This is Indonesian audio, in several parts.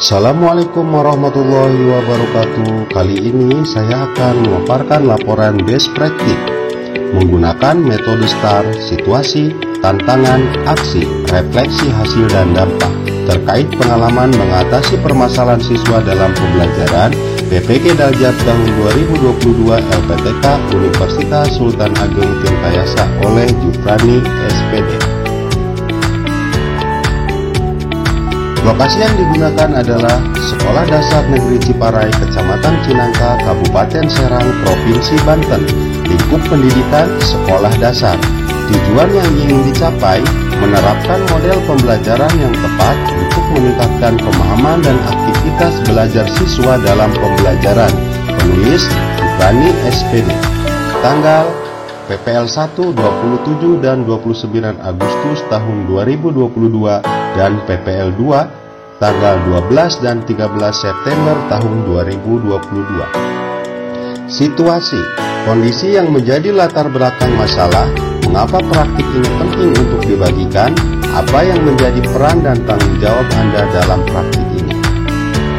Assalamualaikum warahmatullahi wabarakatuh. Kali ini saya akan memaparkan laporan best practice menggunakan metode STAR, situasi, tantangan, aksi, refleksi hasil dan dampak terkait pengalaman mengatasi permasalahan siswa dalam pembelajaran PPK Daljab tahun 2022 LPTK Universitas Sultan Ageng Tirtayasa oleh Jufrani SPD. Lokasi yang digunakan adalah Sekolah Dasar Negeri Ciparai, Kecamatan Cinangka, Kabupaten Serang, Provinsi Banten. Lingkup pendidikan sekolah dasar. Tujuan yang ingin dicapai, menerapkan model pembelajaran yang tepat untuk meningkatkan pemahaman dan aktivitas belajar siswa dalam pembelajaran. Penulis Jufrani SPD. Tanggal PPL 1 27 dan 29 Agustus tahun 2022 dan PPL 2 tanggal 12 dan 13 September tahun 2022. Situasi, kondisi yang menjadi latar belakang masalah, mengapa praktik ini penting untuk dibagikan, apa yang menjadi peran dan tanggung jawab Anda dalam praktik ini.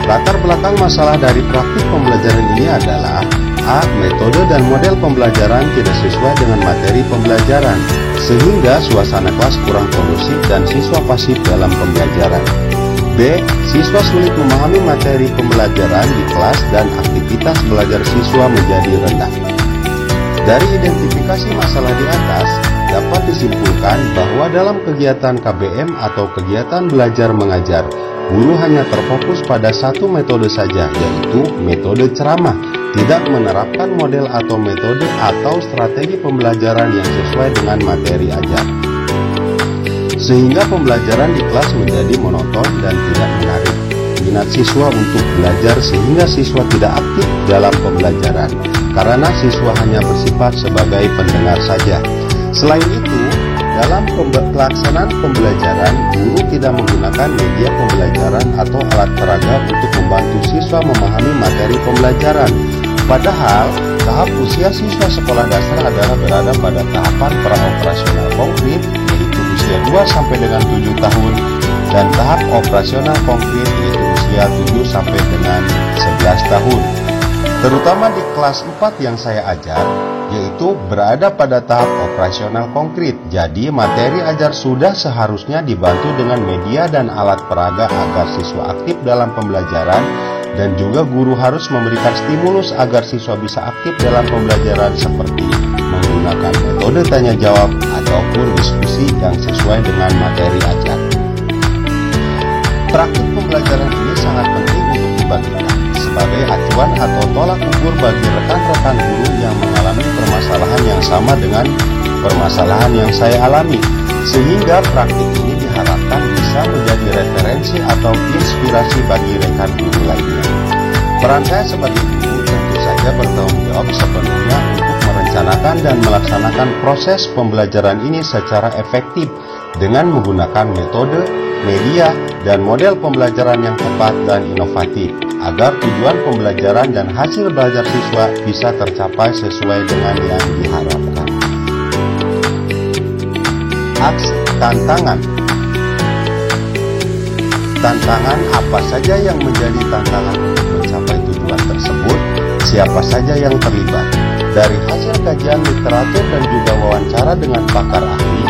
Latar belakang masalah dari praktik pembelajaran ini adalah A. Metode dan model pembelajaran tidak sesuai dengan materi pembelajaran, sehingga suasana kelas kurang kondusif dan siswa pasif dalam pembelajaran. B. Siswa sulit memahami materi pembelajaran di kelas dan aktivitas belajar siswa menjadi rendah. Dari identifikasi masalah di atas, dapat disimpulkan bahwa dalam kegiatan KBM atau kegiatan belajar mengajar, guru hanya terfokus pada satu metode saja, yaitu metode ceramah, tidak menerapkan model atau metode atau strategi pembelajaran yang sesuai dengan materi ajar. Sehingga pembelajaran di kelas menjadi monoton dan tidak menarik minat siswa untuk belajar, sehingga siswa tidak aktif dalam pembelajaran, karena siswa hanya bersifat sebagai pendengar saja. Selain itu, dalam pelaksanaan pembelajaran, guru tidak menggunakan media pembelajaran atau alat peraga untuk membantu siswa memahami materi pembelajaran. Padahal, tahap usia siswa sekolah dasar adalah berada pada tahapan praoperasional konkret, yaitu usia 2 sampai dengan 7 tahun, dan tahap operasional konkret yaitu usia 7 sampai dengan 11 tahun. Terutama di kelas 4 yang saya ajar, yaitu berada pada tahap operasional konkret. Jadi materi ajar sudah seharusnya dibantu dengan media dan alat peraga agar siswa aktif dalam pembelajaran, dan juga guru harus memberikan stimulus agar siswa bisa aktif dalam pembelajaran seperti menggunakan metode tanya jawab ataupun diskusi yang sesuai dengan materi ajar. Praktik pembelajaran ini sangat penting untuk dibagikan sebagai acuan atau tolak ukur bagi rekan-rekan guru yang mengalami permasalahan yang sama dengan permasalahan yang saya alami, sehingga praktik ini diharapkan bisa menjadi referensi atau inspirasi bagi rekan guru lainnya. Peran saya sebagai guru tentu saja bertanggung jawab sepenuhnya untuk merencanakan dan melaksanakan proses pembelajaran ini secara efektif dengan menggunakan metode, media, dan model pembelajaran yang tepat dan inovatif, agar tujuan pembelajaran dan hasil belajar siswa bisa tercapai sesuai dengan yang diharapkan. Aksi, tantangan. Tantangan apa saja yang menjadi tantangan untuk mencapai tujuan tersebut? Siapa saja yang terlibat? Dari hasil kajian literatur dan juga wawancara dengan pakar ahli,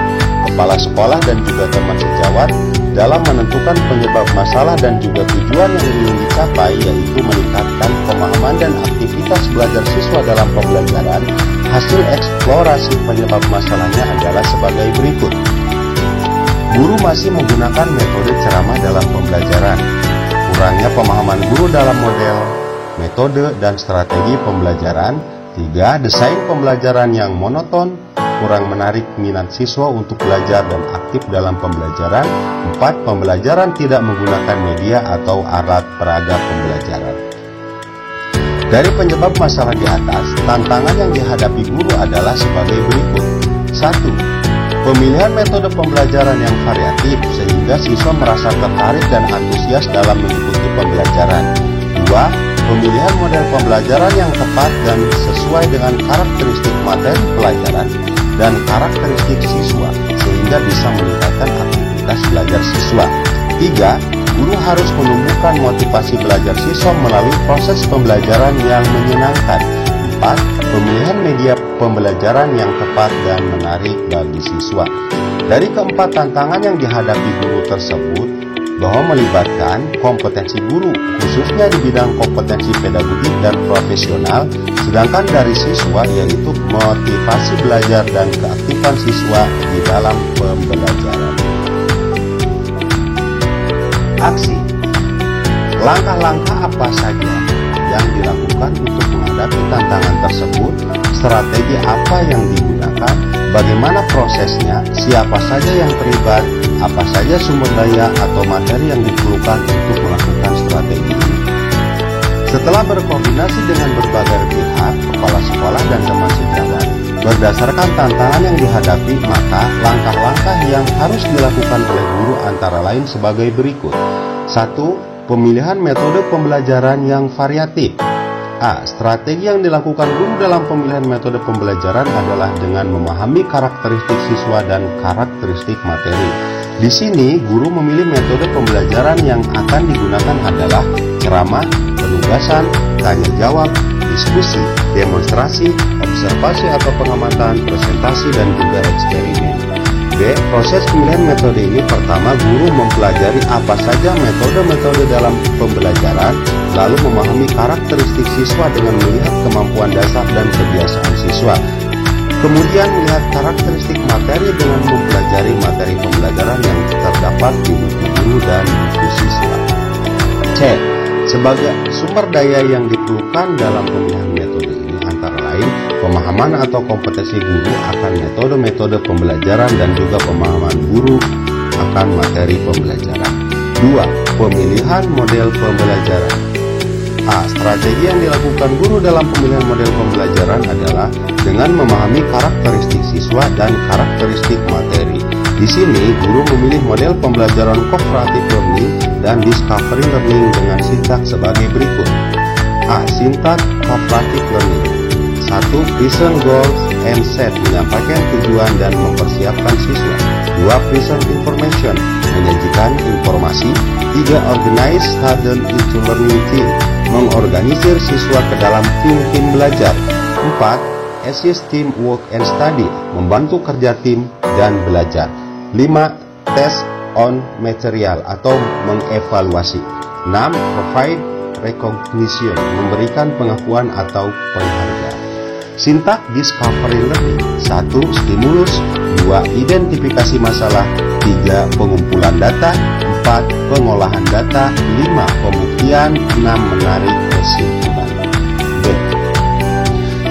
kepala sekolah dan juga teman sejawat dalam menentukan penyebab masalah dan juga tujuan yang ingin dicapai, yaitu meningkatkan pemahaman dan aktivitas belajar siswa dalam pembelajaran, hasil eksplorasi penyebab masalahnya adalah sebagai berikut. Guru masih menggunakan metode ceramah dalam pembelajaran. Kurangnya pemahaman guru dalam model, metode, dan strategi pembelajaran. 3. Desain pembelajaran yang monoton, kurang menarik minat siswa untuk belajar dan aktif dalam pembelajaran. 4. Pembelajaran tidak menggunakan media atau alat peraga pembelajaran. Dari penyebab masalah di atas, tantangan yang dihadapi guru adalah sebagai berikut. 1. Pemilihan metode pembelajaran yang variatif sehingga siswa merasa tertarik dan antusias dalam mengikuti pembelajaran. 2. Pemilihan model pembelajaran yang tepat dan sesuai dengan karakteristik materi pelajaran dan karakteristik siswa sehingga bisa meningkatkan aktivitas belajar siswa. 3. Guru harus menumbuhkan motivasi belajar siswa melalui proses pembelajaran yang menyenangkan. 4. Pemilihan media pembelajaran yang tepat dan menarik bagi siswa. Dari keempat tantangan yang dihadapi guru tersebut, bahwa melibatkan kompetensi guru, khususnya di bidang kompetensi pedagogik dan profesional, sedangkan dari siswa yaitu motivasi belajar dan keaktifan siswa di dalam pembelajaran. Aksi. Langkah-langkah apa saja yang dilakukan untuk menghadapi tantangan tersebut, strategi apa yang digunakan, bagaimana prosesnya, siapa saja yang terlibat, apa saja sumber daya atau materi yang diperlukan untuk melakukan strategi ini. Setelah berkoordinasi dengan berbagai pihak, kepala sekolah dan teman sejawat, berdasarkan tantangan yang dihadapi, maka langkah-langkah yang harus dilakukan oleh guru antara lain sebagai berikut. 1. Pemilihan metode pembelajaran yang variatif. A. Strategi yang dilakukan guru dalam pemilihan metode pembelajaran adalah dengan memahami karakteristik siswa dan karakteristik materi. Di sini, guru memilih metode pembelajaran yang akan digunakan adalah ceramah, penugasan, tanya jawab, diskusi, demonstrasi, observasi atau pengamatan, presentasi, dan juga eksperimen. B. Proses pemilihan metode ini pertama guru mempelajari apa saja metode-metode dalam pembelajaran, lalu memahami karakteristik siswa dengan melihat kemampuan dasar dan kebiasaan siswa. Kemudian melihat karakteristik materi dengan mempelajari materi pembelajaran yang terdapat di buku guru dan buku siswa. C. Sebagai sumber daya yang diperlukan dalam pemilihan metode ini antara lain pemahaman atau kompetensi guru akan metode-metode pembelajaran dan juga pemahaman guru akan materi pembelajaran. 2. Pemilihan model pembelajaran. A. Strategi yang dilakukan guru dalam pemilihan model pembelajaran adalah dengan memahami karakteristik siswa dan karakteristik materi. Di sini, guru memilih model pembelajaran cooperative learning dan discovery learning dengan sintaks sebagai berikut. A. Sintaks cooperative learning. 1. Present goals and set, menyampaikan tujuan dan mempersiapkan siswa. 2. Present information, menyajikan informasi. 3. Organize student into learning team, mengorganisir siswa ke dalam tim-tim belajar. 4. Assist team work and study, membantu kerja tim dan belajar. 5. Test on material atau mengevaluasi. 6. Provide recognition, memberikan pengakuan atau penghargaan. Sintaks discovery learning. 1. Stimulus. 2. Identifikasi masalah. 3. Pengumpulan data. 4. Pengolahan data. 5. Pembuktian. 6. Menarik kesimpulan. B.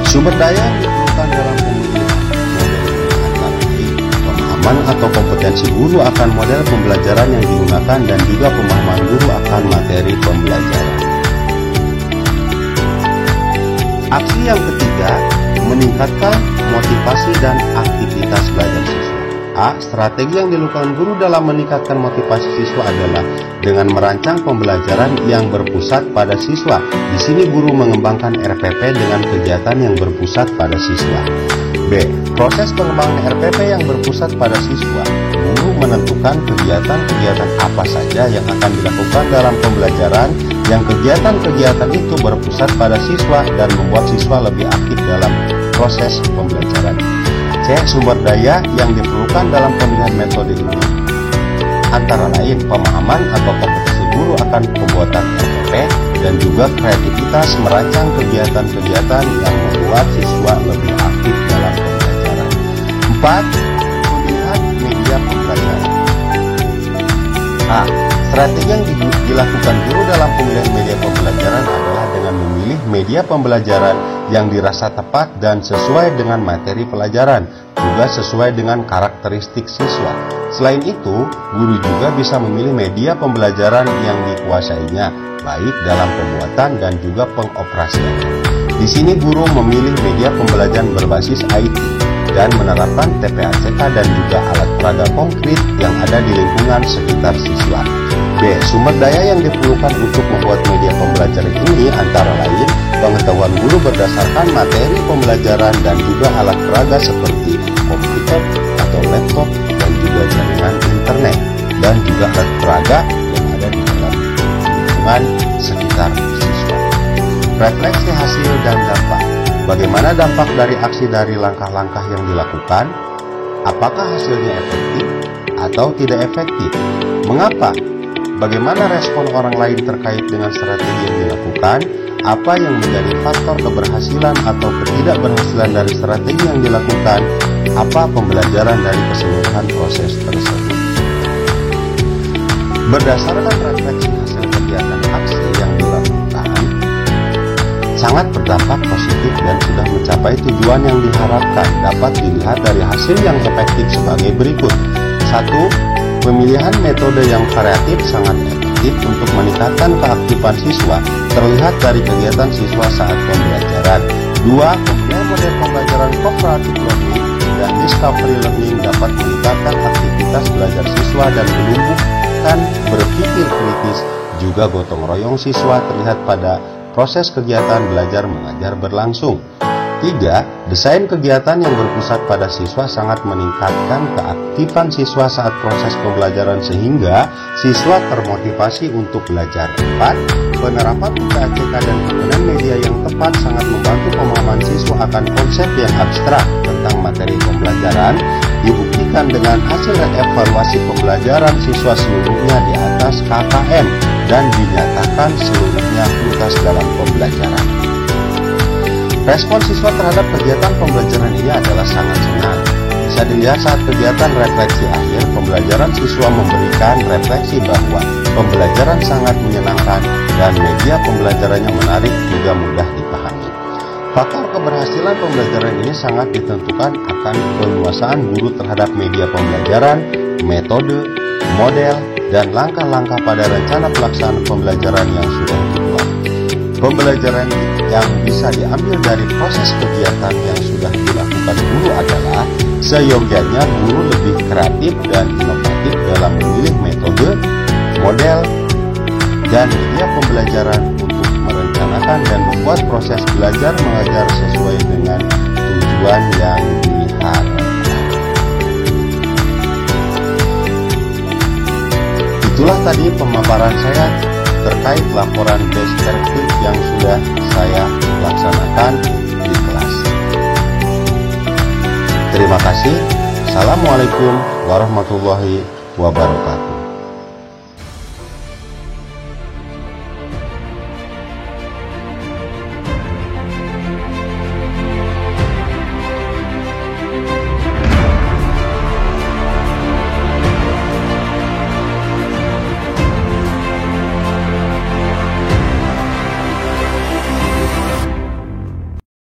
Sumber daya yang diperlukan dalam pemilihan model antara lain pemahaman atau kompetensi guru akan model pembelajaran yang digunakan dan juga pemahaman guru akan materi pembelajaran. Aksi yang ketiga, meningkatkan motivasi dan aktivitas belajar siswa. A. Strategi yang dilakukan guru dalam meningkatkan motivasi siswa adalah dengan merancang pembelajaran yang berpusat pada siswa. Di sini guru mengembangkan RPP dengan kegiatan yang berpusat pada siswa. B. Proses pengembangan RPP yang berpusat pada siswa. Guru menentukan kegiatan-kegiatan apa saja yang akan dilakukan dalam pembelajaran, yang kegiatan-kegiatan itu berpusat pada siswa dan membuat siswa lebih aktif dalam proses pembelajaran. C. Sumber daya yang diperlukan dalam pemilihan metode ini antara lain pemahaman atau kompetensi guru akan pembuatan RPP dan juga kreativitas merancang kegiatan-kegiatan yang membuat siswa lebih aktif dalam pembelajaran. 4. Pemilihan media pembelajaran. A. Strategi yang dilakukan guru dalam pemilihan media pembelajaran adalah dengan memilih media pembelajaran yang dirasa tepat dan sesuai dengan materi pelajaran, juga sesuai dengan karakteristik siswa. Selain itu, guru juga bisa memilih media pembelajaran yang dikuasainya, baik dalam pembuatan dan juga pengoperasiannya. Di sini guru memilih media pembelajaran berbasis IT dan menerapkan TPACK dan juga alat peraga konkret yang ada di lingkungan sekitar siswa. B. Sumber daya yang diperlukan untuk membuat media pembelajaran ini antara lain pengetahuan guru berdasarkan materi pembelajaran dan juga alat peraga seperti komputer atau laptop dan juga jaringan internet dan juga alat peraga yang ada di dalam lingkungan sekitar siswa. Refleksi hasil dan dampak. Bagaimana dampak dari langkah-langkah yang dilakukan? Apakah hasilnya efektif atau tidak efektif? Mengapa? Bagaimana respon orang lain terkait dengan strategi yang dilakukan? Apa yang menjadi faktor keberhasilan atau ketidakberhasilan dari strategi yang dilakukan? Apa pembelajaran dari keseluruhan proses tersebut? Berdasarkan refleksi hasil kegiatan aksi yang dilakukan, sangat berdampak positif dan sudah mencapai tujuan yang diharapkan. Dapat dilihat dari hasil yang efektif sebagai berikut. 1. Pemilihan metode yang variatif sangat efektif untuk meningkatkan keaktifan siswa, terlihat dari kegiatan siswa saat pembelajaran. 2. Pemilihan model pembelajaran cooperative learning dan discovery learning dapat meningkatkan aktivitas belajar siswa dan menumbuhkan berpikir kritis. Juga gotong royong siswa terlihat pada proses kegiatan belajar mengajar berlangsung. 3. Desain kegiatan yang berpusat pada siswa sangat meningkatkan keaktifan siswa saat proses pembelajaran sehingga siswa termotivasi untuk belajar. 4. Penerapan PACK dan penggunaan media yang tepat sangat membantu pemahaman siswa akan konsep yang abstrak tentang materi pembelajaran, dibuktikan dengan hasil evaluasi pembelajaran siswa seluruhnya di atas KKM dan dinyatakan seluruhnya tuntas dalam pembelajaran. Respon siswa terhadap kegiatan pembelajaran ini adalah sangat senang. Bisa dilihat saat kegiatan refleksi akhir, pembelajaran siswa memberikan refleksi bahwa pembelajaran sangat menyenangkan dan media pembelajarannya menarik juga mudah dipahami. Faktor keberhasilan pembelajaran ini sangat ditentukan akan penguasaan guru terhadap media pembelajaran, metode, model, dan langkah-langkah pada rencana pelaksanaan pembelajaran yang sudah dibuat. Pembelajaran yang bisa diambil dari proses kegiatan yang sudah dilakukan guru adalah seyogyanya guru lebih kreatif dan inovatif dalam memilih metode, model, dan media pembelajaran untuk merencanakan dan membuat proses belajar mengajar sesuai dengan tujuan yang diharapkan. Itulah tadi pemaparan saya terkait laporan deskriptif yang sudah saya laksanakan di kelas. Terima kasih. Assalamualaikum warahmatullahi wabarakatuh.